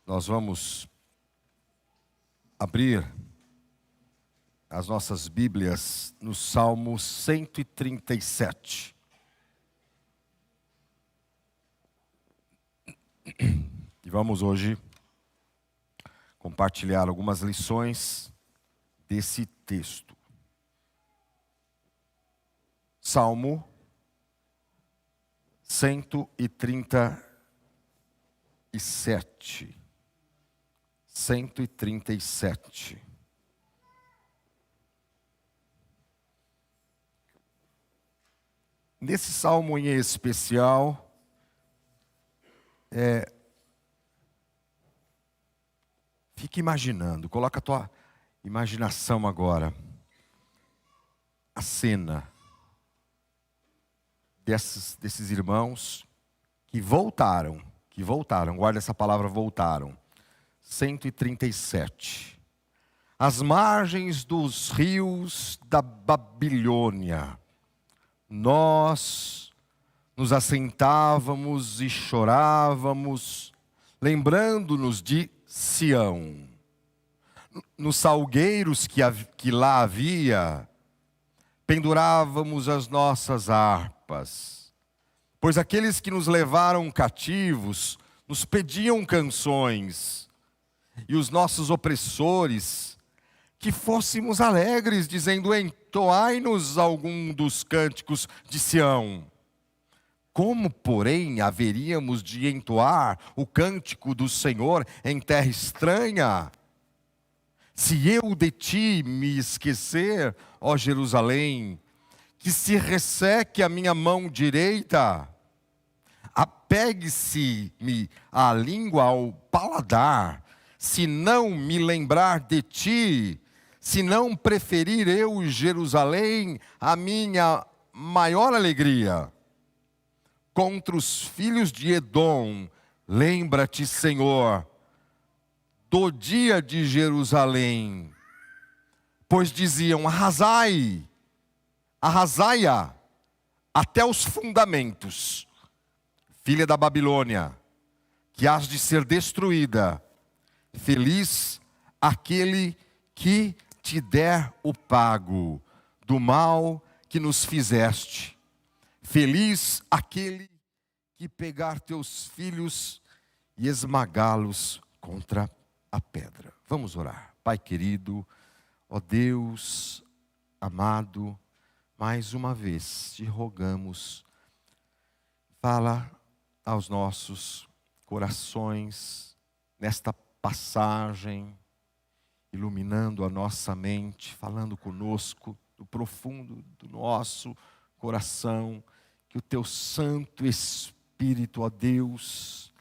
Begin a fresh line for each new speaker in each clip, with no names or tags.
Nós vamos abrir as nossas Bíblias no Salmo 137. E vamos hoje compartilhar algumas lições desse texto. Salmo 137. 137. Nesse salmo em especial, fique imaginando, coloca a tua imaginação agora, a cena desses irmãos que voltaram, guarda essa palavra, voltaram. 137. Às margens dos rios da Babilônia, nós nos assentávamos e chorávamos, lembrando-nos de Sião. Nos salgueiros que lá havia, pendurávamos as nossas harpas, pois aqueles que nos levaram cativos nos pediam canções, e os nossos opressores, que fôssemos alegres, dizendo: entoai-nos algum dos cânticos de Sião. Como, porém, haveríamos de entoar o cântico do Senhor em terra estranha? Se eu de ti me esquecer, ó Jerusalém, que se resseque a minha mão direita, apegue-se-me a língua ao paladar, se não me lembrar de ti, se não preferir eu Jerusalém a minha maior alegria. Contra os filhos de Edom, lembra-te, Senhor, do dia de Jerusalém, pois diziam: arrasai-a até os fundamentos, filha da Babilônia, que hás de ser destruída. Feliz aquele que te der o pago do mal que nos fizeste. Feliz aquele que pegar teus filhos e esmagá-los contra a pedra. Vamos orar. Pai querido, ó Deus amado, mais uma vez te rogamos, fala aos nossos corações nesta passagem, iluminando a nossa mente, falando conosco do profundo do nosso coração, que o teu Santo Espírito, ó Deus,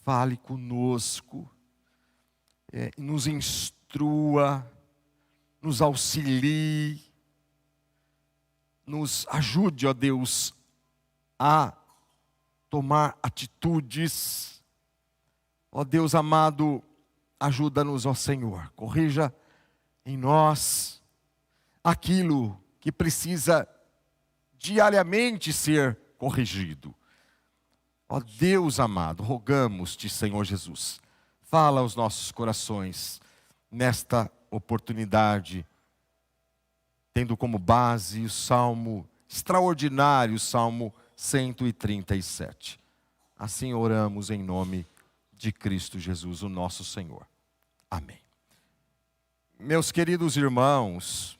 fale conosco, nos instrua, nos auxilie, nos ajude, ó Deus, a tomar atitudes. Ó Deus amado, ajuda-nos, ó Senhor, corrija em nós aquilo que precisa diariamente ser corrigido. Ó Deus amado, rogamos-te, Senhor Jesus, fala aos nossos corações nesta oportunidade, tendo como base o Salmo extraordinário, o Salmo 137. Assim oramos em nome de Cristo Jesus, o nosso Senhor. Amém. Meus queridos irmãos,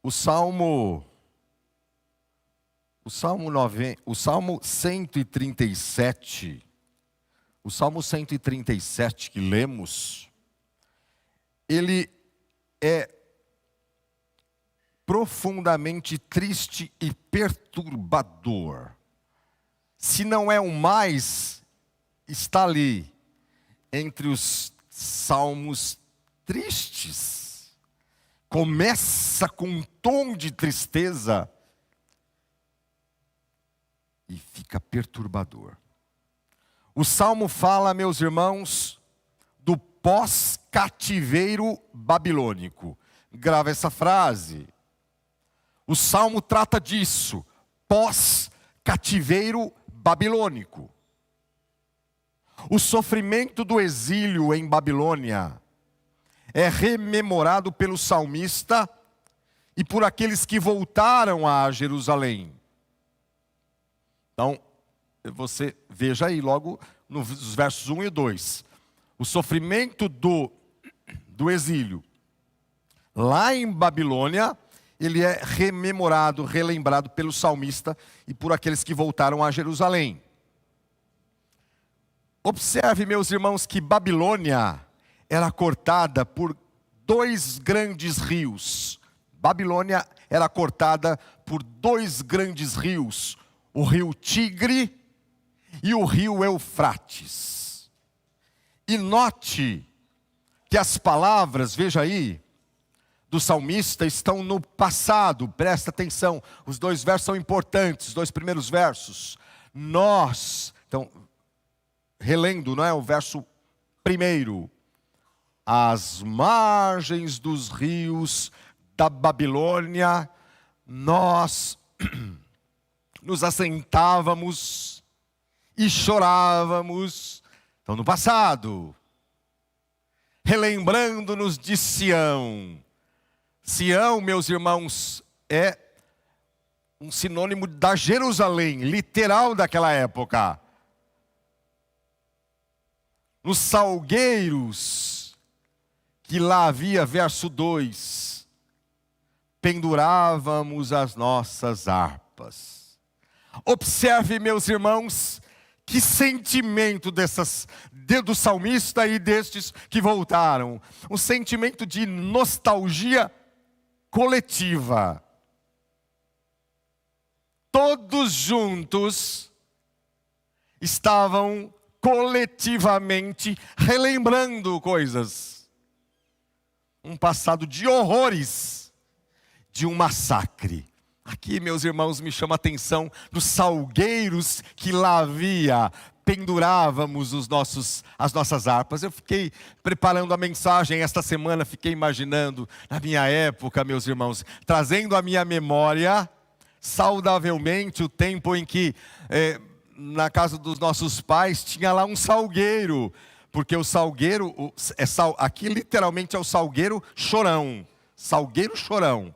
o Salmo 137, o Salmo 137 que lemos, ele é profundamente triste e perturbador. Se não é o mais, está ali entre os salmos tristes. Começa com um tom de tristeza e fica perturbador. O salmo fala, meus irmãos, do pós-cativeiro babilônico. Grava essa frase. O salmo trata disso, pós-cativeiro babilônico. O sofrimento do exílio em Babilônia é rememorado pelo salmista e por aqueles que voltaram a Jerusalém. Então, você veja aí logo nos versos 1 e 2. O sofrimento do exílio lá em Babilônia, ele é rememorado, relembrado pelo salmista e por aqueles que voltaram a Jerusalém. Observe, meus irmãos, que Babilônia era cortada por dois grandes rios. Babilônia era cortada por dois grandes rios, o rio Tigre e o rio Eufrates. E note que as palavras, veja aí, do salmista estão no passado, presta atenção, os dois versos são importantes, os dois primeiros versos. Nós, então, relendo, não é? O verso primeiro. Às margens dos rios da Babilônia, nós nos assentávamos e chorávamos. Então, no passado, relembrando-nos de Sião. Sião, meus irmãos, é um sinônimo da Jerusalém, literal daquela época. Nos salgueiros que lá havia, verso 2, pendurávamos as nossas harpas. Observe, meus irmãos, que sentimento do salmista e destes que voltaram. Um sentimento de nostalgia coletiva. Todos juntos estavam coletivamente relembrando coisas. Um passado de horrores, de um massacre. Aqui, meus irmãos, me chama a atenção dos salgueiros que lá havia. Pendurávamos as nossas harpas. Eu fiquei preparando a mensagem esta semana, fiquei imaginando, na minha época, meus irmãos, trazendo à minha memória, saudavelmente, o tempo em que, na casa dos nossos pais, tinha lá um salgueiro. Porque o salgueiro, aqui literalmente é o salgueiro chorão. Salgueiro chorão.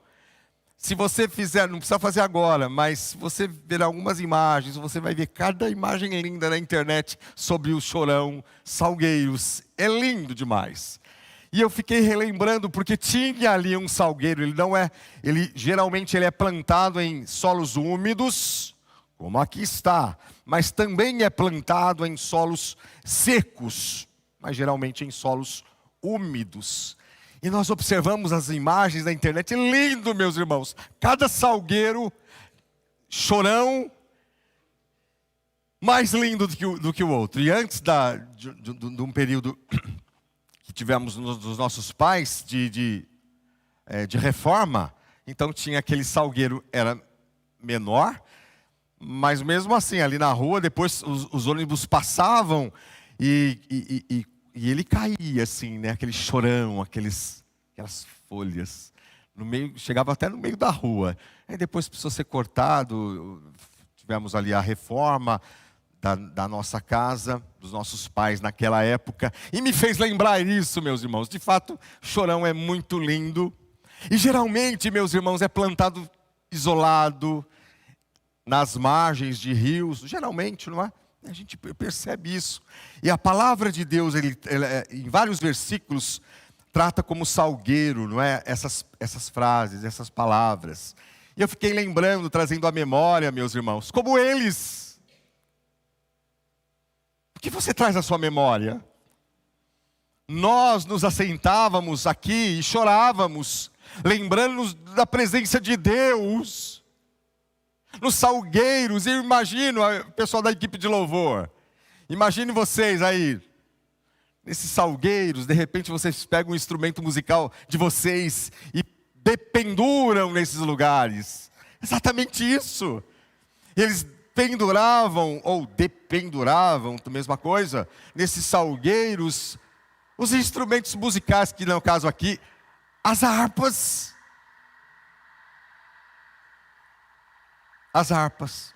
Se você fizer, não precisa fazer agora, mas se você ver algumas imagens, você vai ver cada imagem linda na internet sobre o chorão, salgueiros. É lindo demais. E eu fiquei relembrando, porque tinha ali um salgueiro, geralmente ele é plantado em solos úmidos, como aqui está, mas também é plantado em solos secos, mas geralmente em solos úmidos. E nós observamos as imagens da internet, lindo, meus irmãos. Cada salgueiro, chorão, mais lindo do que o outro. E antes de um período que tivemos dos nossos pais, de reforma, então tinha aquele salgueiro, era menor, mas mesmo assim, ali na rua, depois os ônibus passavam e ele caía assim, né? Aquele chorão, aquelas folhas. Chegava até no meio da rua. Aí depois precisou ser cortado. Tivemos ali a reforma da nossa casa, dos nossos pais naquela época. E me fez lembrar isso, meus irmãos. De fato, chorão é muito lindo. E geralmente, meus irmãos, é plantado isolado, nas margens de rios. Geralmente, não é? A gente percebe isso. E a palavra de Deus, em vários versículos, trata como salgueiro, não é? Essas frases, essas palavras. E eu fiquei lembrando, trazendo à memória, meus irmãos, como eles. O que você traz à sua memória? Nós nos assentávamos aqui e chorávamos, lembrando-nos da presença de Deus. Nos salgueiros, eu imagino o pessoal da equipe de louvor. Imagine vocês aí, nesses salgueiros, de repente vocês pegam um instrumento musical de vocês e dependuram nesses lugares. Exatamente isso. Eles penduravam, ou dependuravam, a mesma coisa, nesses salgueiros, os instrumentos musicais, que no caso aqui, as harpas. As harpas.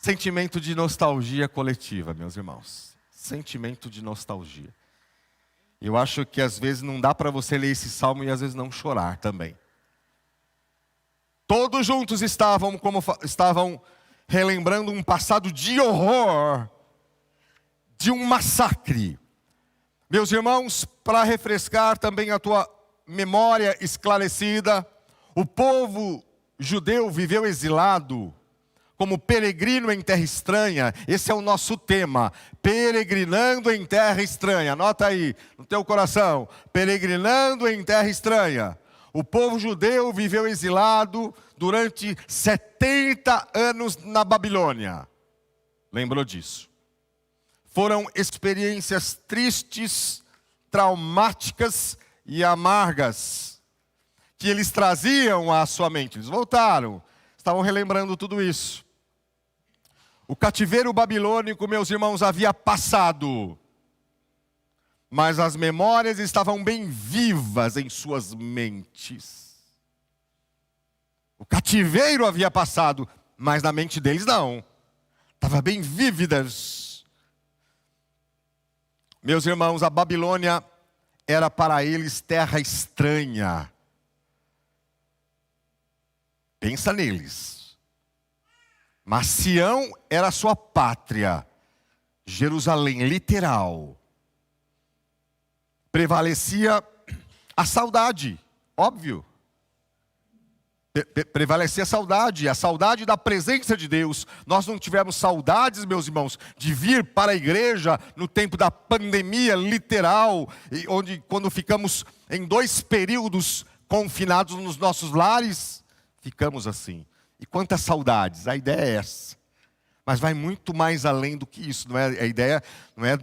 Sentimento de nostalgia coletiva, meus irmãos. Sentimento de nostalgia. Eu acho que às vezes não dá para você ler esse salmo e às vezes não chorar também. Todos juntos estavam relembrando um passado de horror, de um massacre. Meus irmãos, para refrescar também a tua memória esclarecida, o povo judeu viveu exilado, como peregrino em terra estranha. Esse é o nosso tema, peregrinando em terra estranha. Anota aí, no teu coração, peregrinando em terra estranha. O povo judeu viveu exilado durante 70 anos na Babilônia. Lembrou disso? Foram experiências tristes, traumáticas e amargas que eles traziam à sua mente. Eles voltaram, estavam relembrando tudo isso. O cativeiro babilônico, meus irmãos, havia passado, mas as memórias estavam bem vivas em suas mentes. O cativeiro havia passado, mas na mente deles não. Estava bem vívidas. Meus irmãos, a Babilônia era para eles terra estranha. Pensa neles. Mas Sião era a sua pátria. Jerusalém, literal. Prevalecia a saudade, óbvio. Prevalecia a saudade da presença de Deus. Nós não tivemos saudades, meus irmãos, de vir para a igreja no tempo da pandemia literal, quando ficamos em 2 períodos confinados nos nossos lares, ficamos assim. E quantas saudades, a ideia é essa. Mas vai muito mais além do que isso, não é? A ideia não é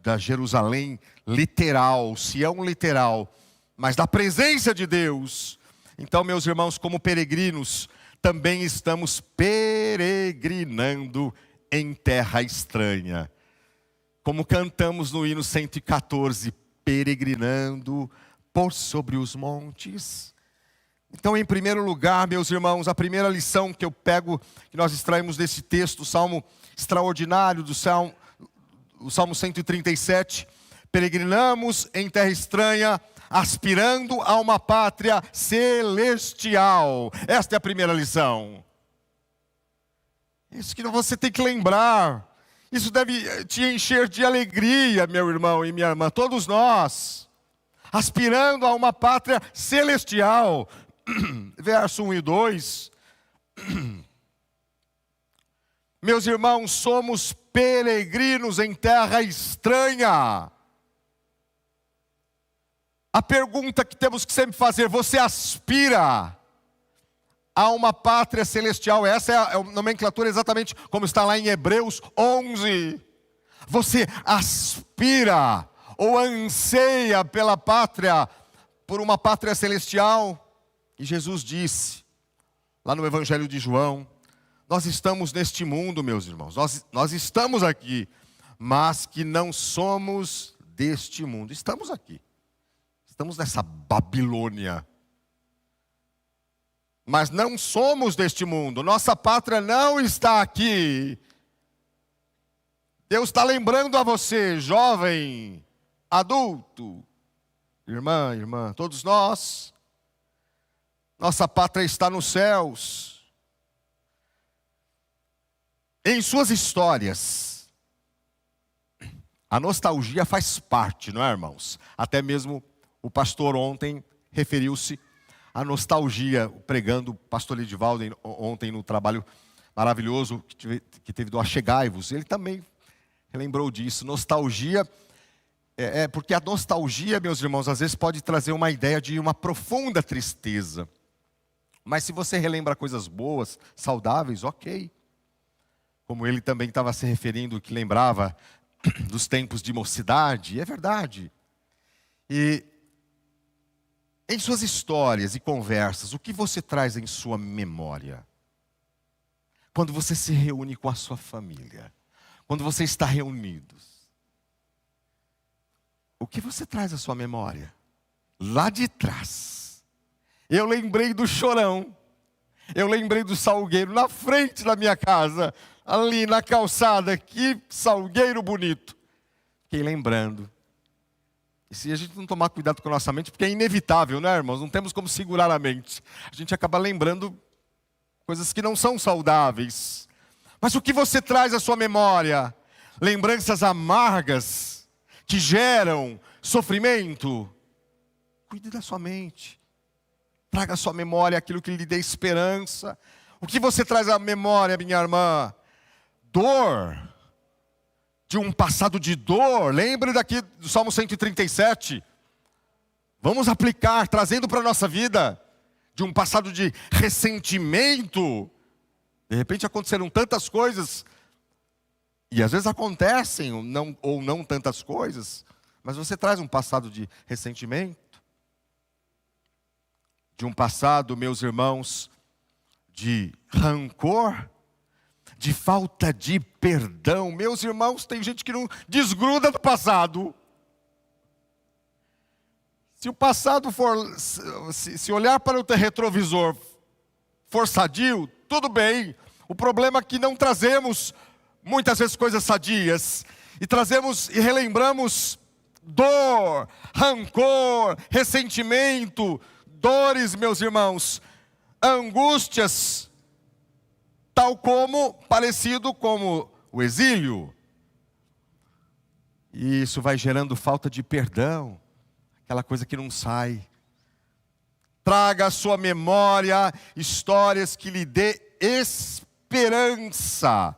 da Jerusalém literal, Sião literal, mas da presença de Deus. Então, meus irmãos, como peregrinos, também estamos peregrinando em terra estranha. Como cantamos no hino 114, peregrinando por sobre os montes. Então, em primeiro lugar, meus irmãos, a primeira lição que eu pego, que nós extraímos desse texto, o salmo extraordinário o salmo 137, peregrinamos em terra estranha, aspirando a uma pátria celestial. Esta é a primeira lição. Isso que você tem que lembrar. Isso deve te encher de alegria, meu irmão e minha irmã, todos nós, aspirando a uma pátria celestial. Verso 1 e 2. Meus irmãos, somos peregrinos em terra estranha. A pergunta que temos que sempre fazer: você aspira a uma pátria celestial? Essa é a nomenclatura exatamente como está lá em Hebreus 11. Você aspira ou anseia pela pátria, por uma pátria celestial? E Jesus disse, lá no Evangelho de João, nós estamos neste mundo, meus irmãos, nós estamos aqui, mas que não somos deste mundo. Estamos aqui, estamos nessa Babilônia, mas não somos deste mundo, nossa pátria não está aqui. Deus está lembrando a você, jovem, adulto, irmã, todos nós, nossa pátria está nos céus. Em suas histórias, a nostalgia faz parte, não é, irmãos? Até mesmo o pastor ontem referiu-se à nostalgia, pregando o pastor Edivaldo ontem no trabalho maravilhoso que teve do Achegai-vos. Ele também lembrou disso. Nostalgia, porque a nostalgia, meus irmãos, às vezes pode trazer uma ideia de uma profunda tristeza. Mas se você relembra coisas boas, saudáveis, ok. Como ele também estava se referindo, que lembrava dos tempos de mocidade, é verdade. E em suas histórias e conversas, o que você traz em sua memória? Quando você se reúne com a sua família, quando você está reunidos, o que você traz à sua memória? Lá de trás. Eu lembrei do Chorão. Eu lembrei do salgueiro na frente da minha casa, ali na calçada. Que salgueiro bonito. Fiquei lembrando. E se a gente não tomar cuidado com a nossa mente, porque é inevitável, né, irmãos? Não temos como segurar a mente. A gente acaba lembrando coisas que não são saudáveis. Mas o que você traz à sua memória? Lembranças amargas que geram sofrimento? Cuide da sua mente. Traga à sua memória aquilo que lhe dê esperança. O que você traz à memória, minha irmã? Dor. De um passado de dor. Lembre daqui do Salmo 137. Vamos aplicar, trazendo para a nossa vida. De um passado de ressentimento. De repente aconteceram tantas coisas. E às vezes acontecem, ou não tantas coisas. Mas você traz um passado de ressentimento. De um passado, meus irmãos, de rancor, de falta de perdão. Meus irmãos, tem gente que não desgruda do passado. Se o passado for, se olhar para o retrovisor for sadio, tudo bem. O problema é que não trazemos muitas vezes coisas sadias. E trazemos e relembramos dor, rancor, ressentimento, dores, meus irmãos, angústias, parecido como o exílio. E isso vai gerando falta de perdão, aquela coisa que não sai. Traga à sua memória histórias que lhe dê esperança,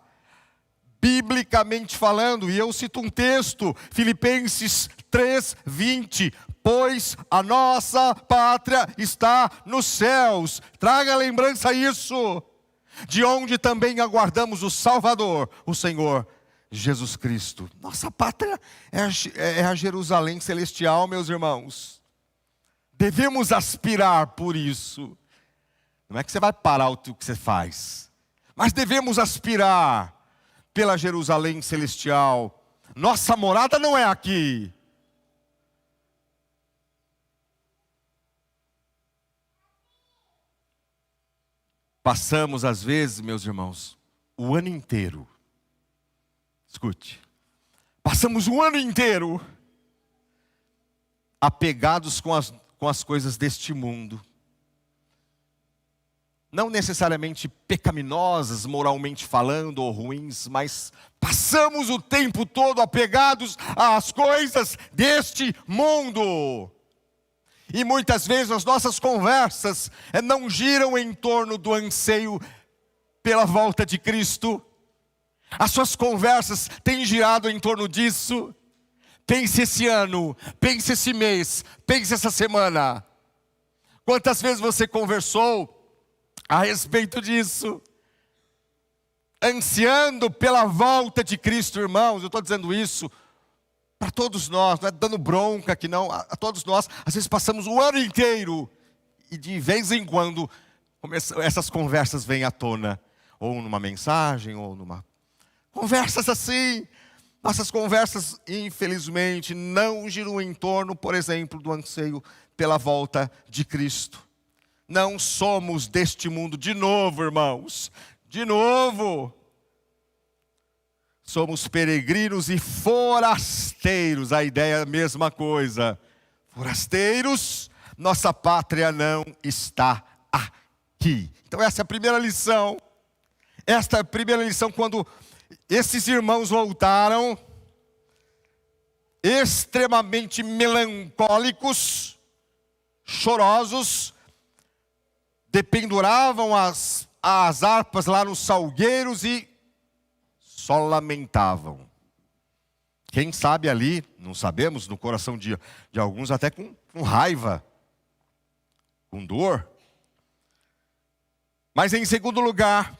biblicamente falando. E eu cito um texto, Filipenses 3:20. Pois a nossa pátria está nos céus. Traga a lembrança isso. De onde também aguardamos o Salvador, o Senhor Jesus Cristo. Nossa pátria é a Jerusalém celestial, meus irmãos. Devemos aspirar por isso. Não é que você vai parar o que você faz. Mas devemos aspirar pela Jerusalém celestial. Nossa morada não é aqui. Passamos, às vezes, meus irmãos, o ano inteiro. Escute. Passamos o ano inteiro apegados com as coisas deste mundo. Não necessariamente pecaminosas, moralmente falando, ou ruins, mas passamos o tempo todo apegados às coisas deste mundo. E muitas vezes as nossas conversas não giram em torno do anseio pela volta de Cristo. As suas conversas têm girado em torno disso. Pense esse ano, pense esse mês, pense essa semana. Quantas vezes você conversou a respeito disso? Ansiando pela volta de Cristo, irmãos. Eu estou dizendo isso para todos nós, não é dando bronca aqui não, a todos nós. Às vezes passamos o ano inteiro e de vez em quando essas conversas vêm à tona. Ou numa mensagem, ou numa... Conversas assim. Nossas conversas, infelizmente, não giram em torno, por exemplo, do anseio pela volta de Cristo. Não somos deste mundo de novo, irmãos. De novo. Somos peregrinos e forasteiros. A ideia é a mesma coisa. Forasteiros, nossa pátria não está aqui. Então essa é a primeira lição. Esta é a primeira lição quando esses irmãos voltaram, extremamente melancólicos, chorosos, dependuravam as harpas lá nos salgueiros e só lamentavam. Quem sabe ali, não sabemos, no coração de alguns até com raiva, com dor. Mas em segundo lugar,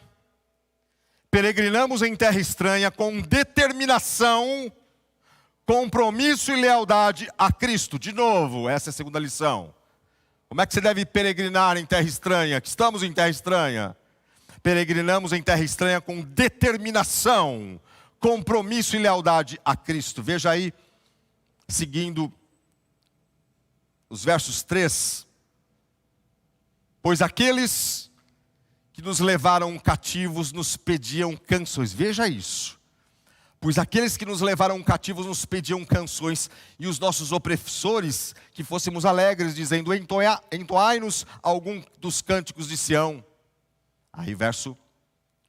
peregrinamos em terra estranha com determinação, compromisso e lealdade a Cristo. De novo, essa é a segunda lição. Como é que você deve peregrinar em terra estranha? Que estamos em terra estranha. Peregrinamos em terra estranha com determinação, compromisso e lealdade a Cristo. Veja aí, seguindo os versos 3. Pois aqueles que nos levaram cativos nos pediam canções. Veja isso. Pois aqueles que nos levaram cativos nos pediam canções, e os nossos opressores que fôssemos alegres, dizendo: entoai-nos algum dos cânticos de Sião. Aí verso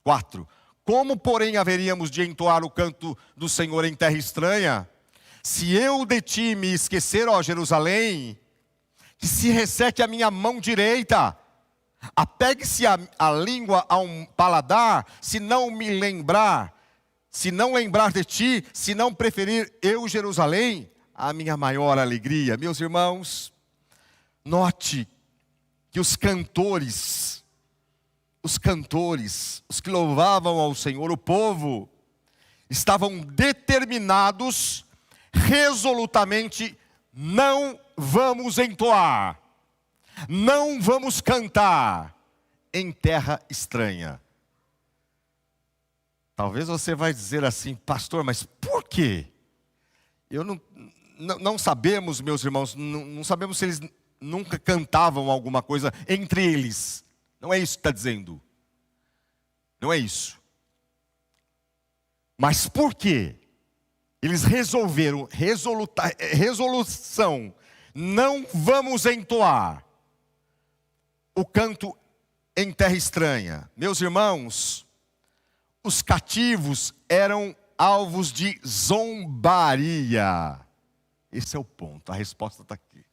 4. Como, porém, haveríamos de entoar o canto do Senhor em terra estranha? Se eu de ti me esquecer, ó Jerusalém, que se resseque a minha mão direita, apegue-se a língua a um paladar, se não lembrar de ti, se não preferir eu, Jerusalém, a minha maior alegria. Meus irmãos, note que os cantores, os que louvavam ao Senhor, o povo, estavam determinados, resolutamente: não vamos entoar, não vamos cantar em terra estranha. Talvez você vai dizer assim: pastor, mas por quê? Não sabemos, meus irmãos, não sabemos se eles nunca cantavam alguma coisa entre eles. Não é isso que está dizendo. Não é isso. Mas por quê? Eles resolveram, resolução, não vamos entoar o canto em terra estranha. Meus irmãos, os cativos eram alvos de zombaria. Esse é o ponto, a resposta está aqui.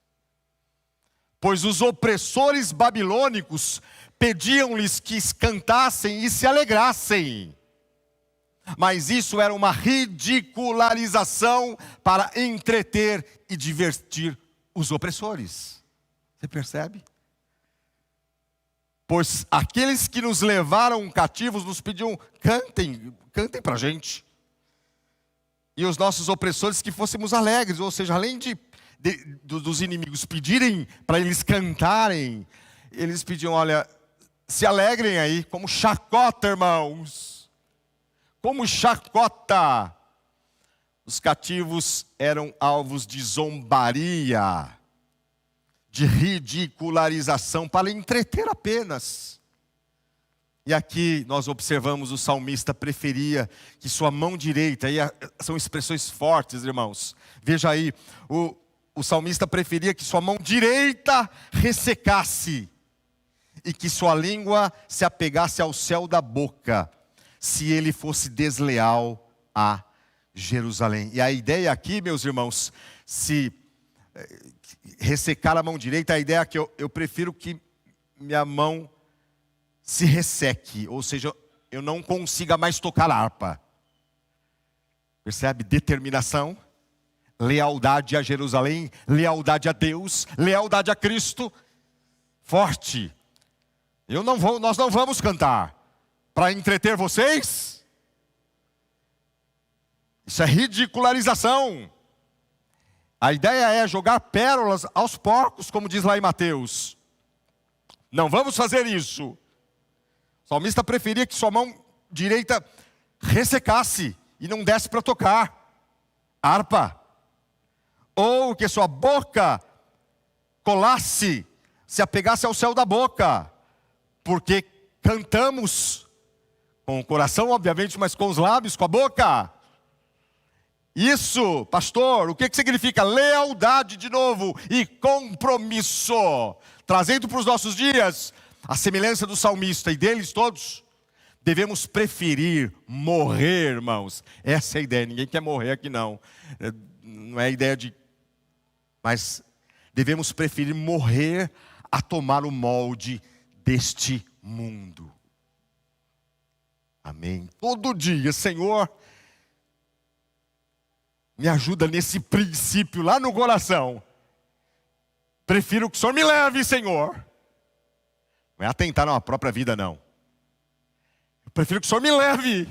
Pois os opressores babilônicos pediam-lhes que cantassem e se alegrassem. Mas isso era uma ridicularização para entreter e divertir os opressores. Você percebe? Pois aqueles que nos levaram cativos nos pediam: cantem para a gente. E os nossos opressores que fôssemos alegres, ou seja, além dos inimigos pedirem para eles cantarem, eles pediam: olha, se alegrem aí, como chacota, irmãos. Como chacota. Os cativos eram alvos de zombaria, de ridicularização, para entreter apenas. E aqui nós observamos: o salmista preferia que sua mão direita, e são expressões fortes, irmãos. Veja aí, o salmista preferia que sua mão direita ressecasse, e que sua língua se apegasse ao céu da boca, se ele fosse desleal a Jerusalém. E a ideia aqui, meus irmãos, se ressecar a mão direita, a ideia é que eu prefiro que minha mão se resseque, ou seja, eu não consiga mais tocar harpa. Percebe? Determinação, lealdade a Jerusalém, lealdade a Deus, lealdade a Cristo, forte. Nós não vamos cantar para entreter vocês. Isso é ridicularização. A ideia é jogar pérolas aos porcos, como diz lá em Mateus. Não vamos fazer isso. O salmista preferia que sua mão direita ressecasse e não desse para tocar harpa. Ou que sua boca colasse, se apegasse ao céu da boca. Porque cantamos com o coração, obviamente, mas com os lábios, com a boca. Isso, pastor, o que significa? Lealdade de novo e compromisso. Trazendo para os nossos dias a semelhança do salmista e deles todos, devemos preferir morrer, irmãos. Essa é a ideia, ninguém quer morrer aqui não. Não é a ideia de... Mas devemos preferir morrer a tomar o molde deste mundo. Amém. Todo dia, Senhor, me ajuda nesse princípio lá no coração. Prefiro que o Senhor me leve, Senhor. Não é atentar na própria vida, não. Eu prefiro que o Senhor me leve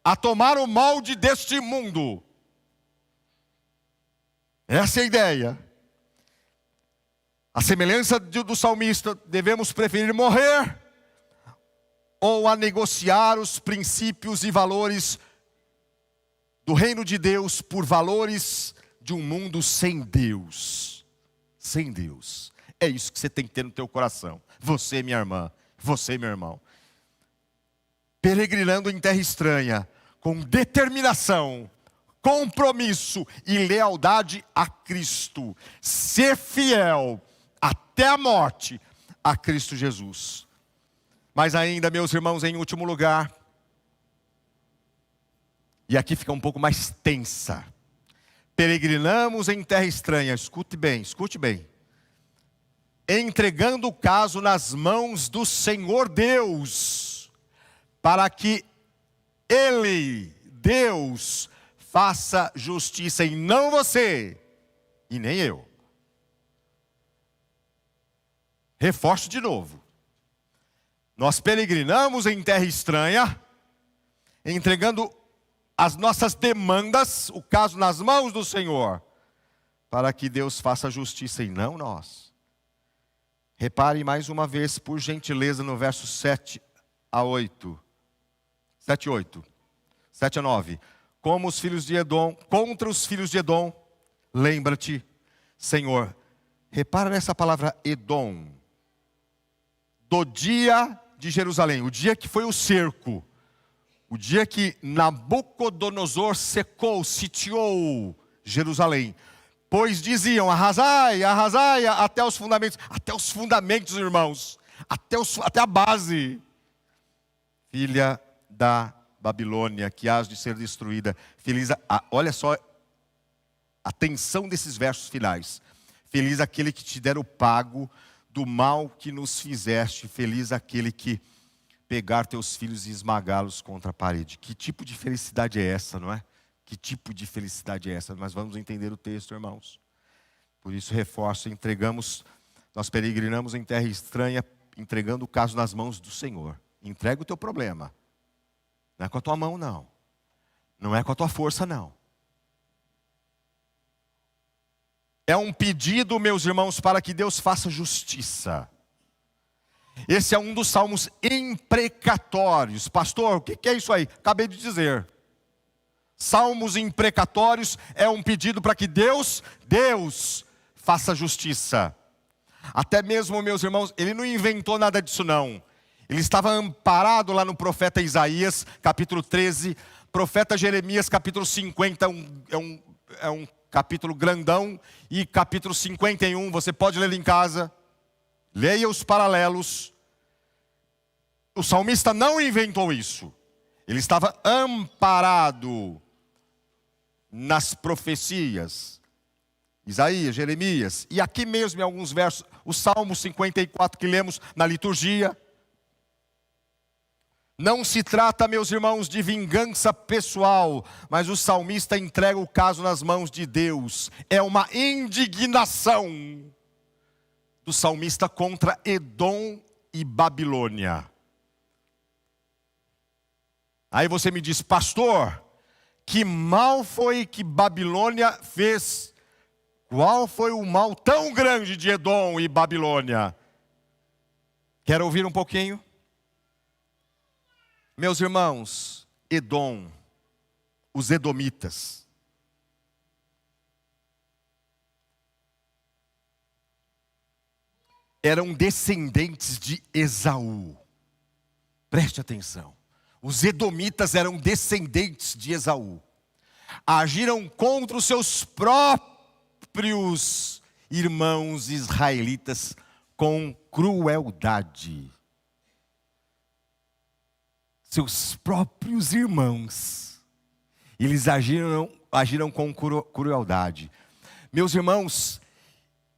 a tomar o molde deste mundo. Essa é a ideia. A semelhança do salmista, devemos preferir morrer ou a negociar os princípios e valores do reino de Deus por valores de um mundo sem Deus. Sem Deus. É isso que você tem que ter no teu coração. Você, minha irmã, você, meu irmão. peregrinando em terra estranha, com determinação, compromisso e lealdade a Cristo. Ser fiel até a morte a Cristo Jesus. Mas ainda, meus irmãos, em último lugar, e aqui fica um pouco mais tensa. Peregrinamos em terra estranha, escute bem. Entregando o caso nas mãos do Senhor Deus, para que Ele, Deus, faça justiça, e não você, e nem eu. Reforço de novo. Nós peregrinamos em terra estranha, entregando as nossas demandas, o caso nas mãos do Senhor, para que Deus faça justiça e não nós. Repare mais uma vez, por gentileza, no verso 7 a 8. 7 e 8. 7 a 9. Como os filhos de Edom, contra os filhos de Edom, lembra-te, Senhor. Repara nessa palavra Edom. Do dia de Jerusalém, o dia que foi o cerco, o dia que Nabucodonosor sitiou Jerusalém. Pois diziam, arrasai, arrasai, até os fundamentos, irmãos, até a base. Filha da Babilônia, que hás de ser destruída. Feliz, olha só a tensão desses versos finais. Feliz aquele que te der o pago do mal que nos fizeste. Feliz aquele que pegar teus filhos e esmagá-los contra a parede. Que tipo de felicidade é essa, não é? Que tipo de felicidade é essa? Mas vamos entender o texto, irmãos. Por isso reforço, nós peregrinamos em terra estranha, entregando o caso nas mãos do Senhor. Entrega o teu problema. Não é com a tua mão, não. Não é com a tua força, não. É um pedido, meus irmãos, para que Deus faça justiça. Esse é um dos salmos imprecatórios. Pastor, o que é isso aí? Acabei de dizer. Salmos imprecatórios é um pedido para que Deus faça justiça. Até mesmo, meus irmãos, ele não inventou nada disso não. Ele estava amparado lá no profeta Isaías, capítulo 13. Profeta Jeremias, capítulo 50, é um capítulo grandão. E capítulo 51, você pode ler em casa. Leia os paralelos. O salmista não inventou isso. Ele estava amparado nas profecias. Isaías, Jeremias. E aqui mesmo em alguns versos, o Salmo 54 que lemos na liturgia. Não se trata, meus irmãos, de vingança pessoal, mas o salmista entrega o caso nas mãos de Deus. É uma indignação do salmista contra Edom e Babilônia. Aí você me diz, pastor, que mal foi que Babilônia fez? Qual foi o mal tão grande de Edom e Babilônia? Quer ouvir um pouquinho? Meus irmãos, Edom, os edomitas, eram descendentes de Esaú. Preste atenção. Os edomitas eram descendentes de Esaú. Agiram contra os seus próprios irmãos israelitas com crueldade. Seus próprios irmãos. Eles agiram com crueldade. Meus irmãos,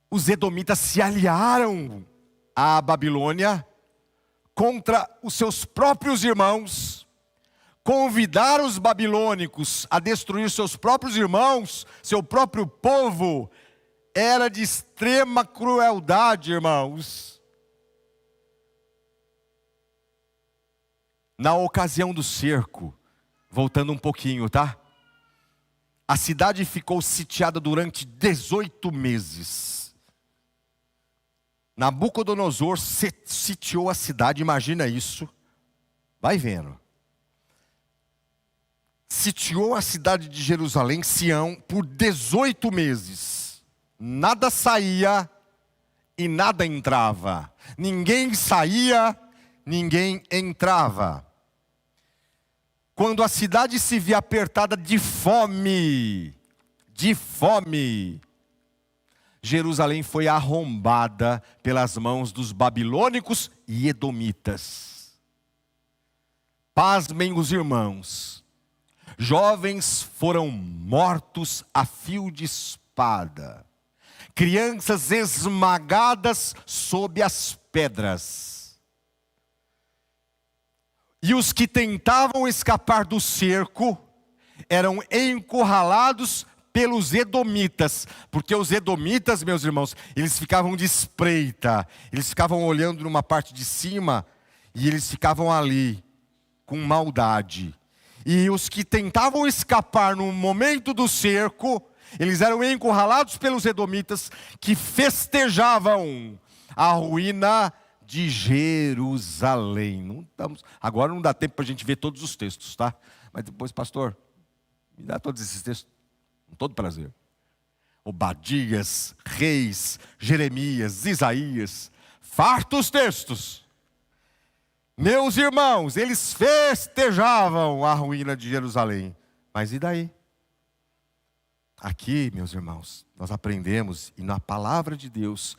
os edomitas se aliaram à Babilônia contra os seus próprios irmãos, convidaram os babilônicos a destruir seus próprios irmãos, seu próprio povo. Era de extrema crueldade, irmãos. Na ocasião do cerco, voltando um pouquinho, tá? A cidade ficou sitiada durante 18 meses. Nabucodonosor sitiou a cidade, imagina isso. Vai vendo. Sitiou a cidade de Jerusalém, Sião, por 18 meses. Nada saía e nada entrava. Ninguém saía, ninguém entrava. quando a cidade se via apertada de fome, Jerusalém foi arrombada pelas mãos dos babilônicos e edomitas. Pasmem os irmãos, jovens foram mortos a fio de espada, crianças esmagadas sob as pedras. E os que tentavam escapar do cerco eram encurralados pelos edomitas, porque os edomitas, meus irmãos, eles ficavam de espreita, eles ficavam olhando numa parte de cima, e eles ficavam ali, com maldade. E os que tentavam escapar no momento do cerco, eles eram encurralados pelos edomitas, que festejavam a ruína de Jerusalém. Agora não dá tempo para a gente ver todos os textos, tá? Mas depois, pastor, me dá todos esses textos. Com todo prazer. Obadias, Reis, Jeremias, Isaías, fartos textos. Meus irmãos, eles festejavam a ruína de Jerusalém. Mas e daí? Aqui, meus irmãos, nós aprendemos, e na palavra de Deus,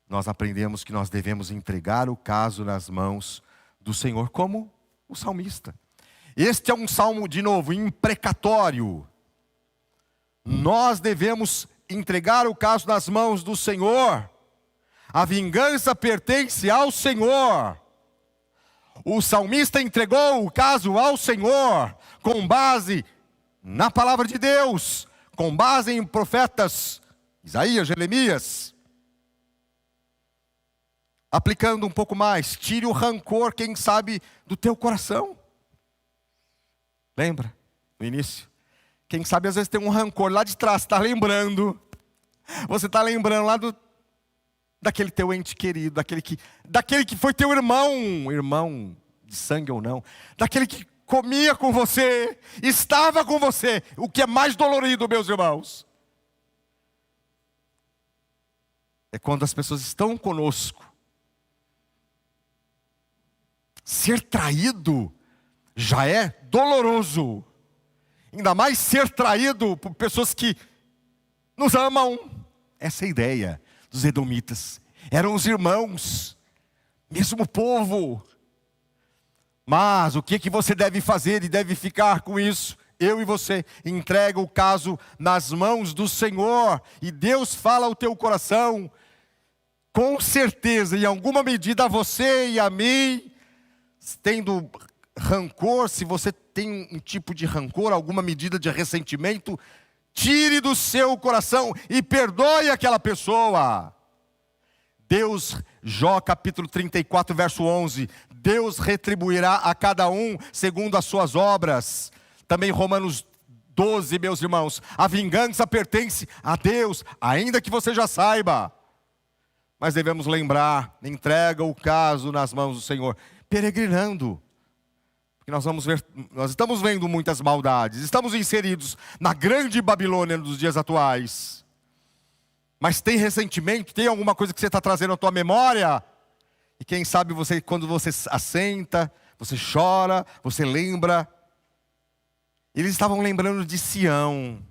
nós aprendemos que nós devemos entregar o caso nas mãos do Senhor, como o salmista. Este é um salmo, de novo, imprecatório. Nós devemos entregar o caso nas mãos do Senhor. A vingança pertence ao Senhor. O salmista entregou o caso ao Senhor, com base na palavra de Deus, com base em profetas Isaías, Jeremias. Aplicando um pouco mais, tire o rancor, quem sabe, do teu coração. Lembra, no início? Quem sabe às vezes tem um rancor lá de trás, está lembrando. Você está lembrando lá daquele teu ente querido, daquele que foi teu irmão de sangue ou não, daquele que comia com você, estava com você, o que é mais dolorido, meus irmãos. É quando as pessoas estão conosco. Ser traído já é doloroso. Ainda mais ser traído por pessoas que nos amam. Essa é a ideia dos edomitas. Eram os irmãos, mesmo povo. Mas o que você deve fazer e deve ficar com isso? Eu e você entrega o caso nas mãos do Senhor. E Deus fala ao teu coração. Com certeza, em alguma medida, a você e a mim, tendo rancor, se você tem um tipo de rancor, alguma medida de ressentimento, tire do seu coração e perdoe aquela pessoa. Deus, Jó capítulo 34, verso 11, Deus retribuirá a cada um segundo as suas obras. Também Romanos 12, meus irmãos, a vingança pertence a Deus, ainda que você já saiba. Mas devemos lembrar, entrega o caso nas mãos do Senhor, peregrinando. Porque nós estamos vendo muitas maldades, estamos inseridos na grande Babilônia dos dias atuais. Mas tem ressentimento, tem alguma coisa que você está trazendo à tua memória? E quem sabe quando você assenta, você chora, você lembra. Eles estavam lembrando de Sião,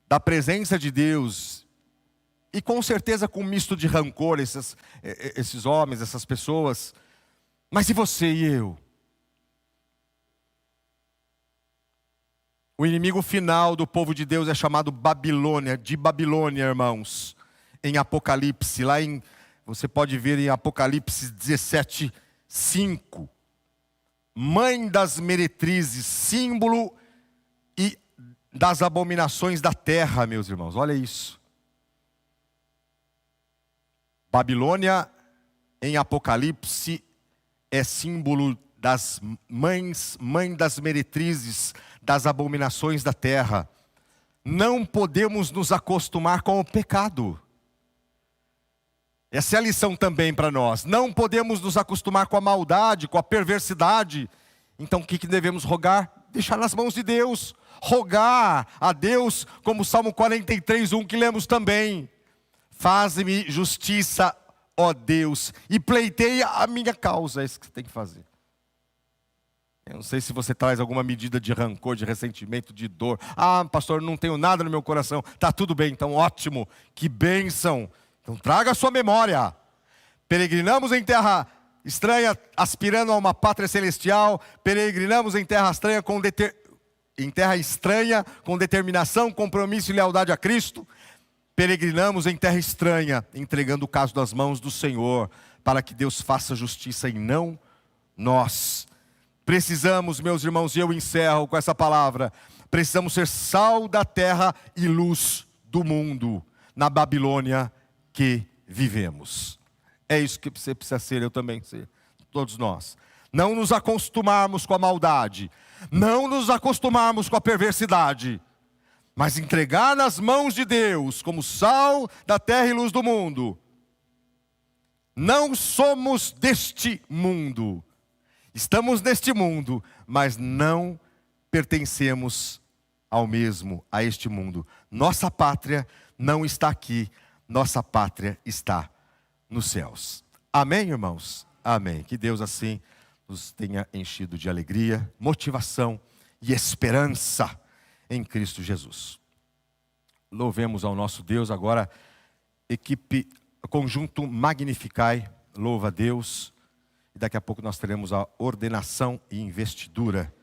da presença de Deus. E com certeza com um misto de rancor, esses homens, essas pessoas. Mas e você e eu? O inimigo final do povo de Deus é chamado Babilônia, de Babilônia, irmãos. Em Apocalipse, você pode ver em Apocalipse 17, 5. Mãe das meretrizes, símbolo e das abominações da terra, meus irmãos. Olha isso. Babilônia, em Apocalipse, é símbolo das mãe das meretrizes, das abominações da terra. Não podemos nos acostumar com o pecado. Essa é a lição também para nós. Não podemos nos acostumar com a maldade, com a perversidade. Então o que devemos rogar? Deixar nas mãos de Deus. Rogar a Deus, como o Salmo 43, 1, que lemos também. Faze-me justiça, ó Deus, e pleiteia a minha causa. É isso que você tem que fazer. Eu não sei se você traz alguma medida de rancor, de ressentimento, de dor. Ah, pastor, não tenho nada no meu coração. Tá tudo bem, então ótimo. Que bênção. Então traga a sua memória. Peregrinamos em terra estranha, aspirando a uma pátria celestial. Peregrinamos em terra estranha com determinação, compromisso e lealdade a Cristo. Peregrinamos em terra estranha, entregando o caso das mãos do Senhor, para que Deus faça justiça e não nós. Precisamos, meus irmãos, e eu encerro com essa palavra, precisamos ser sal da terra e luz do mundo, na Babilônia que vivemos. É isso que você precisa ser, eu também ser, todos nós. Não nos acostumarmos com a maldade, não nos acostumarmos com a perversidade, mas entregar nas mãos de Deus, como sal da terra e luz do mundo. Não somos deste mundo. Estamos neste mundo, mas não pertencemos ao mesmo, a este mundo. Nossa pátria não está aqui, nossa pátria está nos céus. Amém, irmãos? Amém. Que Deus assim nos tenha enchido de alegria, motivação e esperança em Cristo Jesus. Louvemos ao nosso Deus. Agora, equipe, conjunto Magnificai, louva a Deus. E daqui a pouco nós teremos a ordenação e investidura